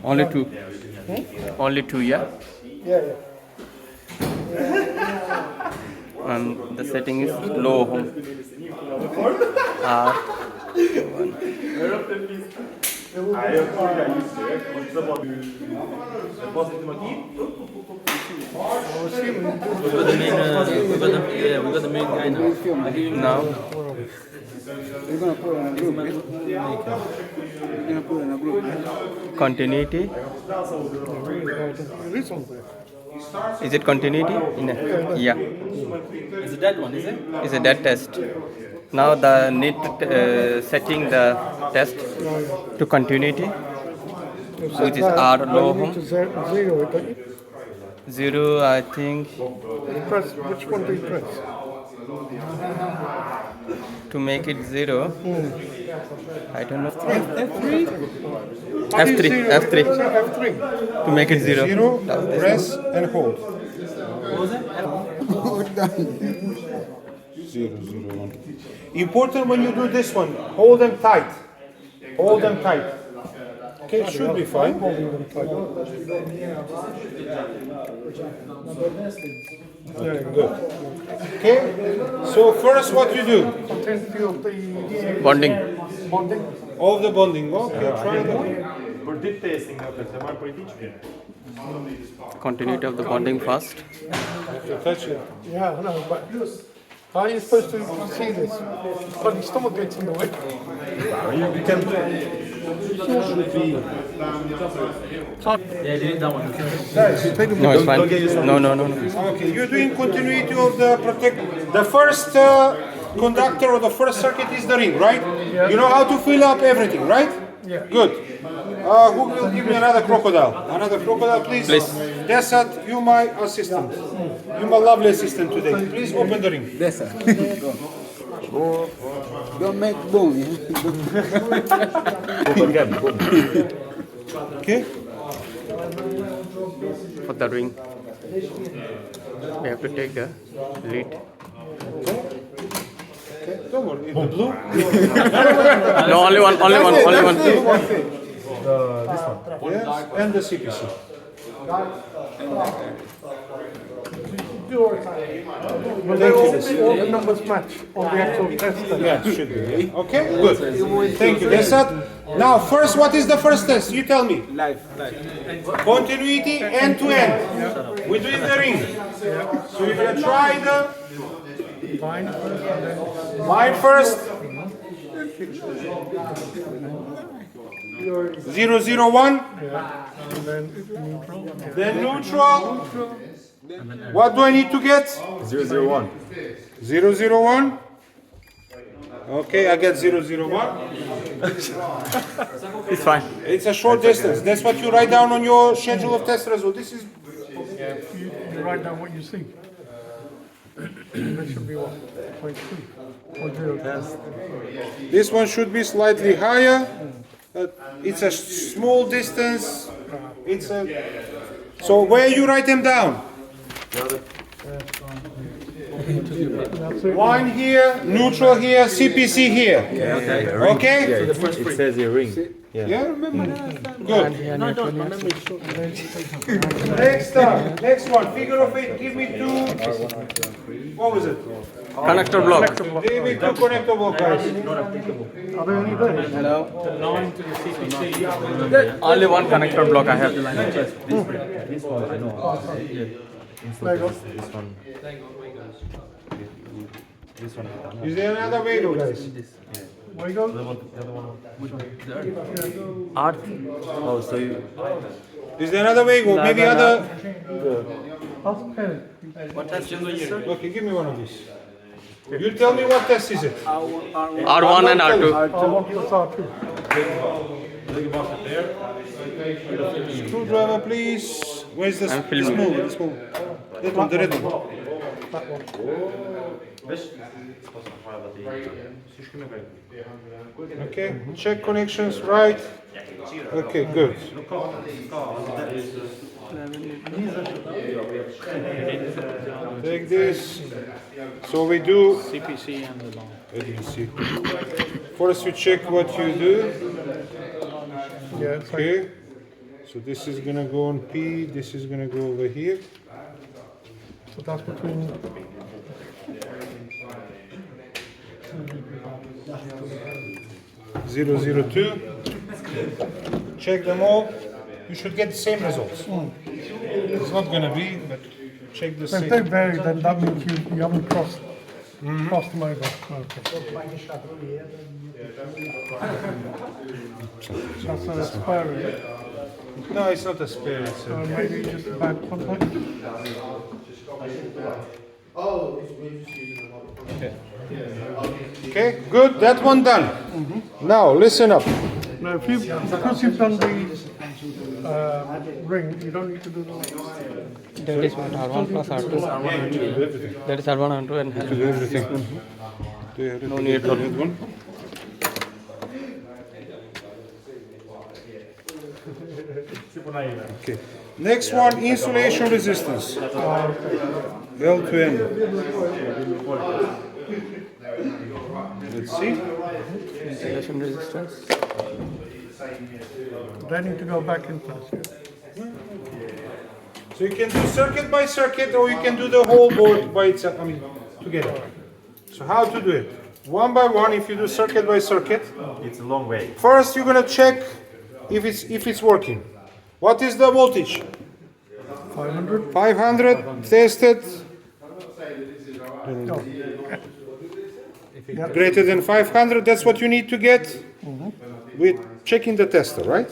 Only two. Only two, yeah? Yeah. And the setting is low home. R. We got the main guy now. Now, You're gonna put it in a group. You're gonna put it in a group. continuity. This one's there. Is it continuity? Yeah. It's a dead one, is it? It's a dead test. Now the need setting the test to continuity, which is R low You need home. to zero it, don't you? 0, I think, You press, which one do you press? to make it 0. I don't know. F3? F3, F3 F3. to make it 0. Zero, press and hold. What was it? Zero, zero, one. Important when you do this one, hold them tight. Hold them tight. Okay, it should be fine. Holding them tight. Good. Okay, so first what you do? Intensity of the Bonding. bonding. Of the bonding. Okay, try that. Continuity of the bonding first. Touch it. Yeah, I know, but how are you supposed to see this? But your stomach gets in the way. Yeah, delete that one. No, it's fine. No, no, no, no. Okay, you're doing continuity of the protect. The first conductor or the first circuit is the ring, right? Yeah. You know how to fill up everything, right? Yeah. Good. Who will give me another crocodile? Another crocodile, please. Please. Desat, you my assistant. You my lovely assistant today. Please open the ring. Dessa. Don't make boom. Okay. For the ring, we have to take the lead. Okay. Don't worry. The blue. No, only one, only one, only one. Yes. And the CPC. But they all the numbers match on the actual test. Yeah, it should be. Yeah. Okay. Good. Thank you. Desat. Now, first, what is the first test? You tell me. Live. Continuity end to end. We're doing the ring. So you're gonna try the Fine. And then line first. 001. and then neutral. Then neutral. What do I need to get? 001. 001. Okay, I get 001. It's fine. It's a short distance. That's what you write down on your schedule of test result. This is You write down what you see. That should be what? 0.2 or 0. this one should be slightly higher. It's a small distance. It's a so where you write them down? Line here, neutral here, CPC here. Okay? It says your ring. Yeah, remember that? Good. Next one, figure of eight, give me two. What was it? Connector block. Give me two connector block, guys. Are they only there? Hello. Only one connector block I have. This one, I know. There you go. This one. This one. Is there another way, though, guys? Where you go? Art. Oh, so you. Is there another way, go? Maybe other. Okay. What test is it, sir? Okay, give me one of these. You tell me what test is it? R1 and R2. R1 plus R2. Screwdriver, please. Where's the I'm filming. This one. That one, the red one. That one. Okay, check connections right. Okay, good. Take this. So we do CPC and the long. ADC. First we check what you do. Yeah, it's like Okay. So this is gonna go on P, this is gonna go over here. So that's between. 002. Check them all. You should get the same results. It's not gonna be, but check the So if same. they vary, then that means you haven't crossed them over. Okay. That's a spare. No, it's not a spare. It's a, Maybe just a bad contact. okay, good. That one done. Now listen up. Now, if you, because you've done the ring, you don't need to do the. That is what R1 plus R2. That is R1, R2 and Do everything. Do everything. No need for that one. Okay. Next one, insulation resistance. L to N. Let's see. insulation resistance. They need to go back in place. So you can do circuit by circuit, or you can do the whole board by itself. I mean, together. So how to do it? One by one. If you do circuit by circuit, It's a long way. first you're gonna check if it's working. What is the voltage? 500. 500. Test it. No. Greater than 500. That's what you need to get with checking the tester, right?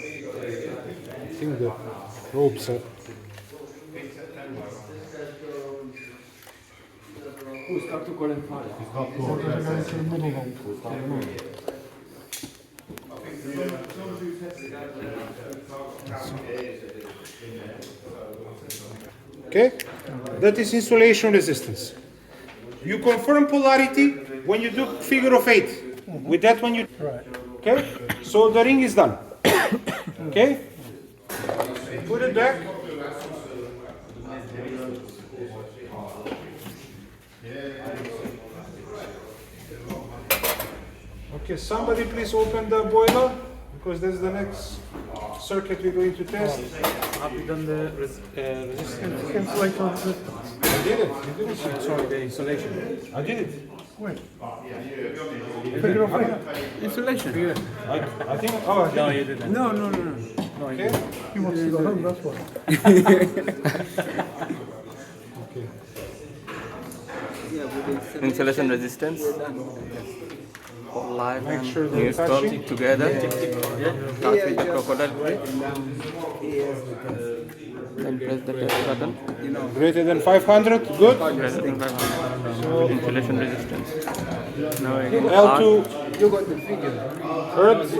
I think the ropes are. Okay, that is insulation resistance. You confirm polarity when you do figure of 8. With that one you. Right. Okay, so the ring is done. Okay, put it back. Okay, somebody please open the boiler because that's the next circuit we're going to test. Have you done the resistance? Insulation resistance. I did it. You did it. Sorry, the insulation. I did it. Wait. Figure of 8. Insulation? I think. Oh, I did No, it. you didn't. No. Okay. He wants to go home, that's why. Okay. Insulation resistance. For live and sure they're neutral touching. together. Start with the crocodile grip. Then press the test button. Greater than 500. Good. Greater than 500. Insulation resistance. Now again L2. You got the figure. Earth.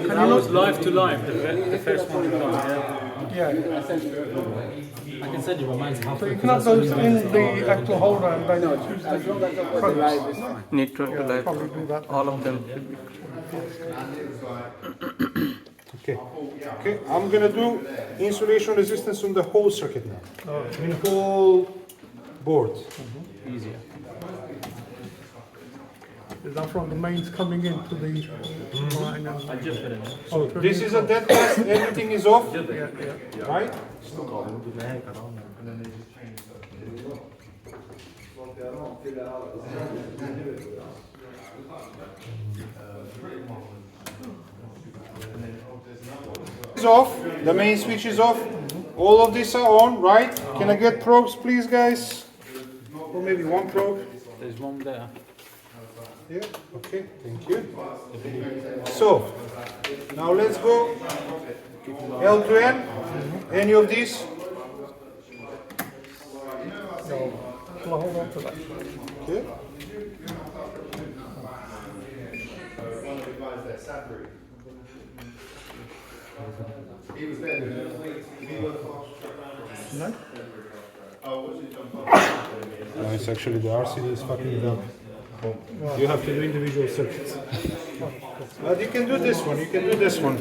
That was live to live, the first one you done, yeah? Yeah. I can send you what mine's half. So you can have those in the actual holder and then choose the probes. neutral to live. Probably do that. All of them. Okay. Okay. I'm gonna do insulation resistance on the whole circuit now. In whole board. Easier. Is that from the mains coming into the line? And, I just did it. oh, This is a dead test. Everything is off. yeah, yeah. Right. Is off. The main switch is off. All of these are on, right? Can I get probes, please, guys? Or maybe one probe. There's one there. Yeah. Okay. Thank you. So now let's go. L to N. Any of these? Well, hold on to that. Okay. No? No, it's actually the RCD is fucking it up. You have to do individual circuits. But you can do this one. You can do this one.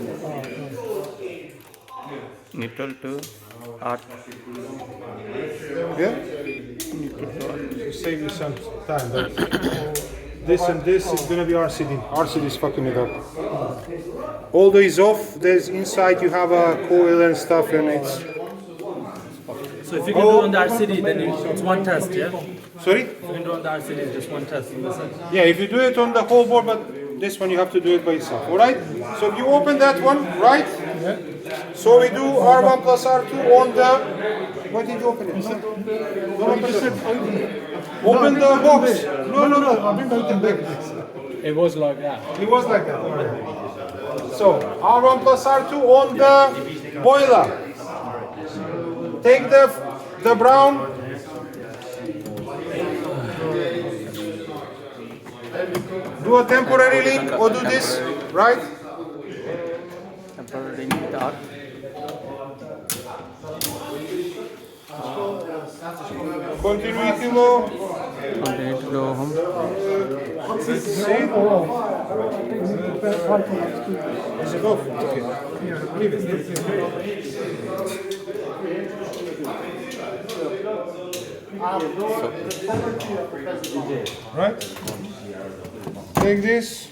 Neutral to art. Yeah. To save you some time. But this and this is gonna be RCD. RCD is fucking it up. Although it's off, there's inside you have a coil and stuff, and it's. So if you can do on the RCD, then it's one test, yeah? Sorry? If you can do on the RCD, it's just one test. Yeah, if you do it on the whole board, but this one you have to do it by yourself. All right? So if you open that one, right? So we do R1 plus R2 on the. Why did you open it? Don't open it. Open the box. No. I didn't open back this. It was like that. It was like that. So R1 plus R2 on the boiler. Take the brown. Do a temporary link or do this, right? Temporary start. Continuity low. Continue to go home. See? Is it off? Okay. Leave it. Right? Take this.